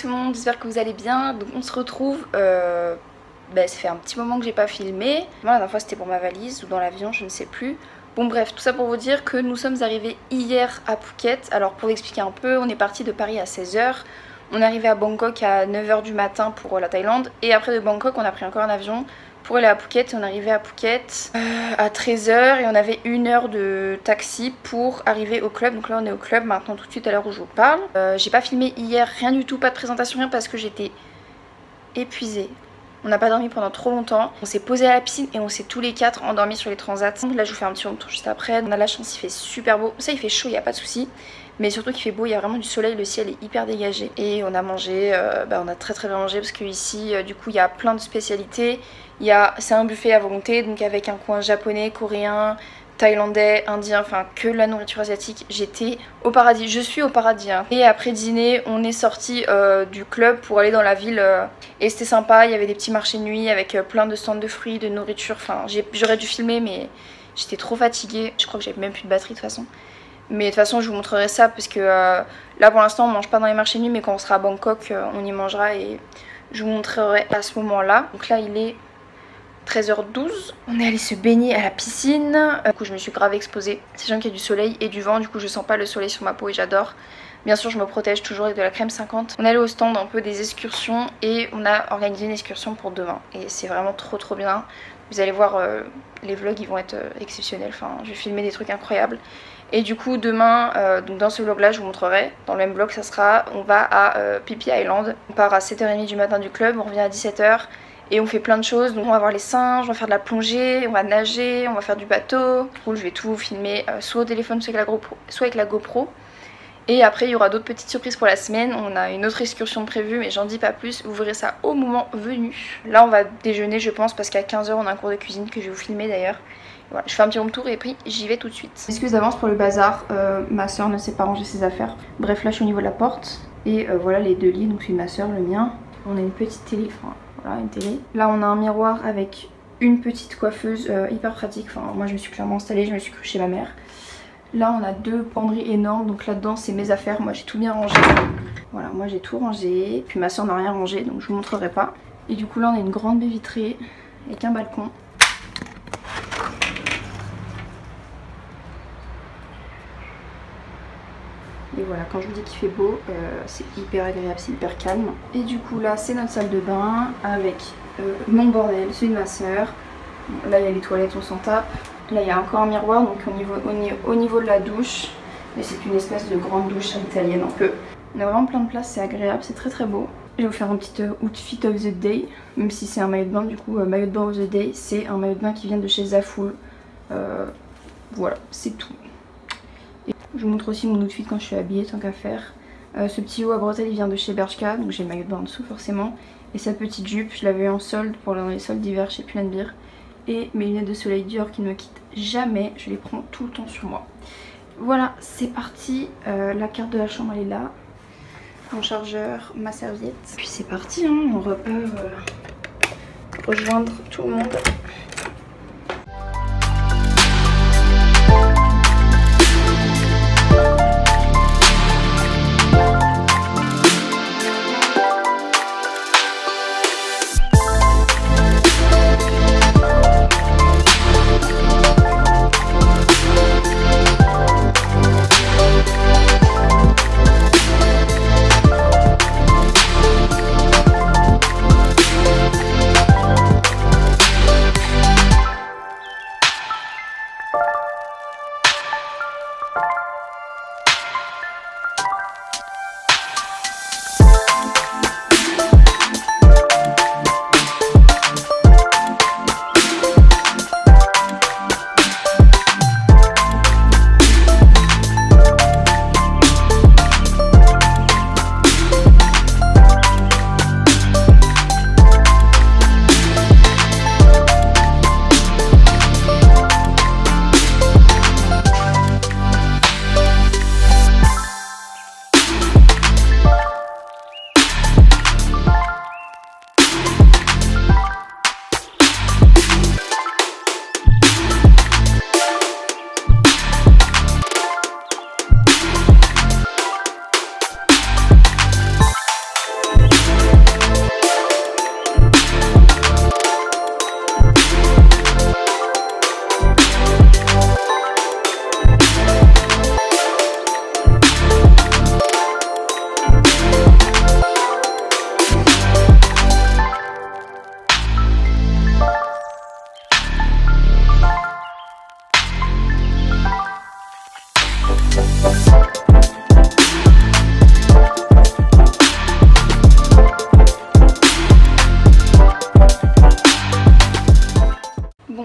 tout le monde, j'espère que vous allez bien. Donc on se retrouve, ça fait un petit moment que j'ai pas filmé. Moi la dernière fois c'était pour ma valise ou dans l'avion, je ne sais plus. Bon bref, tout ça pour vous dire que nous sommes arrivés hier à Phuket. Alors pour expliquer un peu, on est parti de Paris à 16 h. On est arrivé à Bangkok à 9 h du matin pour la Thaïlande. Et après de Bangkok on a pris encore un avion pour aller à Phuket. On est arrivé à Phuket à 13 h et on avait 1 heure de taxi pour arriver au club. Donc là on est au club maintenant tout de suite à l'heure où je vous parle. J'ai pas filmé hier, rien du tout, pas de présentation, rien parce que j'étais épuisée. On n'a pas dormi pendant trop longtemps. On s'est posé à la piscine et on s'est tous les 4 endormis sur les transats. Là je vous fais un petit retour juste après. On a la chance, il fait super beau. Ça il fait chaud, il n'y a pas de souci. Mais surtout qu'il fait beau, il y a vraiment du soleil, le ciel est hyper dégagé. Et on a mangé, on a très bien mangé parce qu'ici du coup il y a plein de spécialités. C'est un buffet à volonté, donc avec un coin japonais, coréen, thaïlandais, indien, enfin que la nourriture asiatique. J'étais au paradis, je suis au paradis hein. Et après dîner on est sorti du club pour aller dans la ville et c'était sympa, il y avait des petits marchés de nuit avec plein de stands de fruits, de nourriture. Enfin j'aurais dû filmer mais j'étais trop fatiguée, je crois que j'avais même plus de batterie de toute façon. Mais de toute façon je vous montrerai ça parce que là pour l'instant on mange pas dans les marchés de nuit, mais quand on sera à Bangkok on y mangera et je vous montrerai à ce moment là. Donc là il est 13 h 12, on est allé se baigner à la piscine. Du coup je me suis grave exposée, sachant qu'il y a du soleil et du vent, du coup je sens pas le soleil sur ma peau et j'adore. Bien sûr je me protège toujours avec de la crème 50. On est allé au stand un peu des excursions et on a organisé une excursion pour demain et c'est vraiment trop bien. Vous allez voir les vlogs, ils vont être exceptionnels, enfin je vais filmer des trucs incroyables. Et du coup demain, donc dans ce vlog là je vous montrerai, dans le même vlog ça sera, on va à Phi Phi Island. On part à 7 h 30 du matin du club, on revient à 17 h. Et on fait plein de choses, donc on va voir les singes, on va faire de la plongée, on va nager, on va faire du bateau. Je vais tout filmer soit au téléphone, soit avec la GoPro. Et après il y aura d'autres petites surprises pour la semaine. On a une autre excursion prévue mais j'en dis pas plus, vous verrez ça au moment venu. Là on va déjeuner je pense parce qu'à 15 h on a un cours de cuisine que je vais vous filmer d'ailleurs. Voilà, je fais un petit tour et puis j'y vais tout de suite. Excuse d'avance pour le bazar, ma soeur ne sait pas ranger ses affaires. Bref là je suis au niveau de la porte et voilà les deux lits, donc c'est ma soeur, le mien. On a une petite télé, enfin voilà une télé. Là on a un miroir avec une petite coiffeuse hyper pratique, enfin moi je me suis clairement installée, je me suis crue chez ma mère. Là on a 2 penderies énormes, donc là-dedans c'est mes affaires, moi j'ai tout bien rangé. Voilà, moi j'ai tout rangé, puis ma soeur n'a rien rangé donc je vous montrerai pas. Et du coup là on a une grande baie vitrée avec un balcon. Et voilà, quand je vous dis qu'il fait beau, c'est hyper agréable, c'est hyper calme. Et du coup là c'est notre salle de bain avec mon bordel, celui de ma soeur. Là il y a les toilettes, on s'en tape. Là il y a encore un miroir, donc au niveau de la douche. Mais c'est une espèce de grande douche à l'italienne un peu. On a vraiment plein de place, c'est agréable, c'est très beau. Je vais vous faire un petit outfit of the day, même si c'est un maillot de bain. Du coup maillot de bain of the day, c'est un maillot de bain qui vient de chez Zaful. Voilà, c'est tout. Je vous montre aussi mon outfit quand je suis habillée, tant qu'à faire. Ce petit haut à bretelles il vient de chez Bershka, donc j'ai le maillot de bain en dessous forcément. Et sa petite jupe, je l'avais eu en solde pour dans les soldes d'hiver chez Pull&Bear. Et mes lunettes de soleil Dior qui ne me quittent jamais, je les prends tout le temps sur moi. Voilà, c'est parti. La carte de la chambre elle est là. Mon chargeur, ma serviette. Puis c'est parti, hein, on repart rejoindre tout le monde.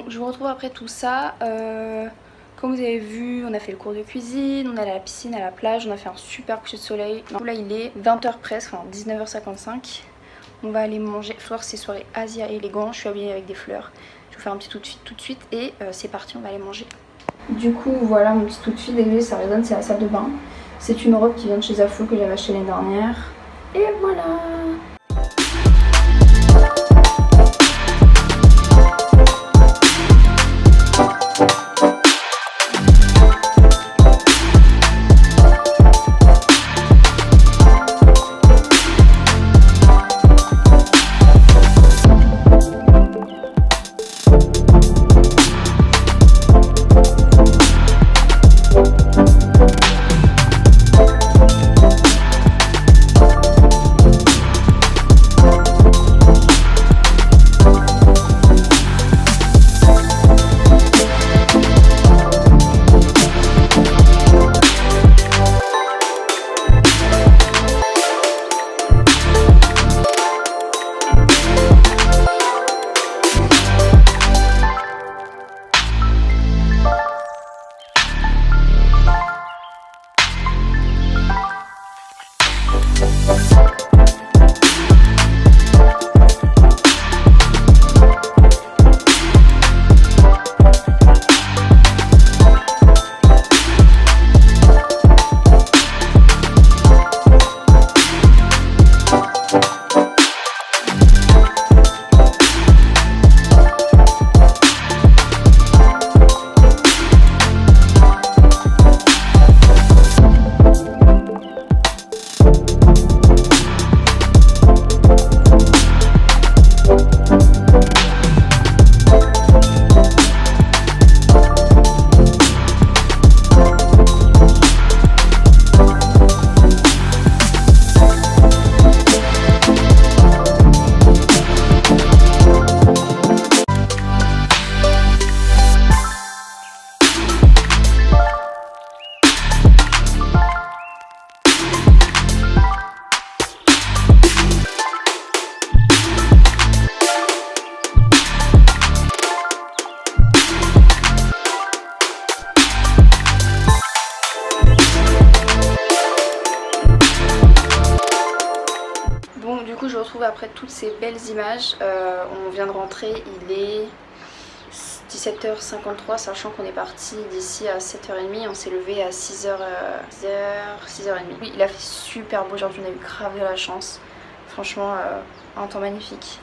Bon, je vous retrouve après tout ça. Comme vous avez vu, on a fait le cours de cuisine, on est allé à la piscine, à la plage, on a fait un super coucher de soleil. Non, là il est 20h presque, enfin 19h55. On va aller manger. Fleur, c'est soirée Asia élégant. Je suis habillée avec des fleurs. Je vais vous faire un petit outfit tout de suite et c'est parti, on va aller manger. Du coup, voilà mon petit outfit. Désolé, ça résonne, c'est la salle de bain. C'est une robe qui vient de chez Zafou que j'avais acheté l'année dernière. Et voilà. Je vous retrouve après toutes ces belles images. On vient de rentrer, il est 17h53, sachant qu'on est parti d'ici à 7h30. On s'est levé à 6h30. Oui, il a fait super beau aujourd'hui, on a eu grave de la chance. Franchement, un temps magnifique.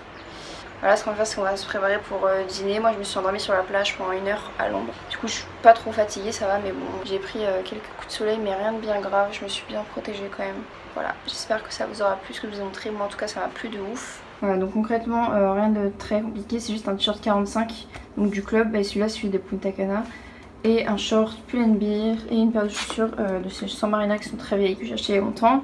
Voilà, ce qu'on va faire, c'est qu'on va se préparer pour dîner. Moi, je me suis endormie sur la plage pendant 1 heure à l'ombre. Du coup, je suis pas trop fatiguée, ça va, mais bon, j'ai pris quelques coups de soleil, mais rien de bien grave. Je me suis bien protégée quand même. Voilà, j'espère que ça vous aura plu ce que je vous ai montré. Moi, en tout cas, ça m'a plu de ouf. Voilà, donc concrètement, rien de très compliqué. C'est juste un t-shirt 45, donc du club. Et celui-là, celui de Punta Cana. Et un short Pull&Bear et une paire de chaussures de ces San Marina qui sont très vieilles, que j'ai acheté il y a longtemps.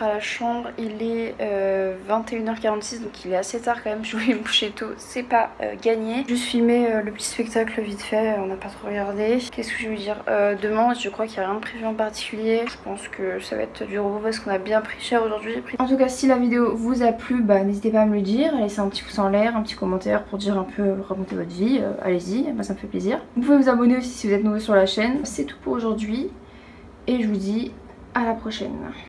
À la chambre, il est 21h46, donc il est assez tard quand même. Je voulais me coucher tôt, c'est pas gagné. Juste filmer le petit spectacle vite fait, on n'a pas trop regardé. Qu'est-ce que je veux dire, demain je crois qu'il n'y a rien de prévu en particulier. Je pense que ça va être du repos parce qu'on a bien pris cher aujourd'hui. En tout cas, si la vidéo vous a plu, bah n'hésitez pas à me le dire, à laisser un petit pouce en l'air, un petit commentaire pour dire un peu, raconter votre vie. Allez-y, moi ça me fait plaisir. Vous pouvez vous abonner aussi si vous êtes nouveau sur la chaîne. C'est tout pour aujourd'hui et je vous dis à la prochaine.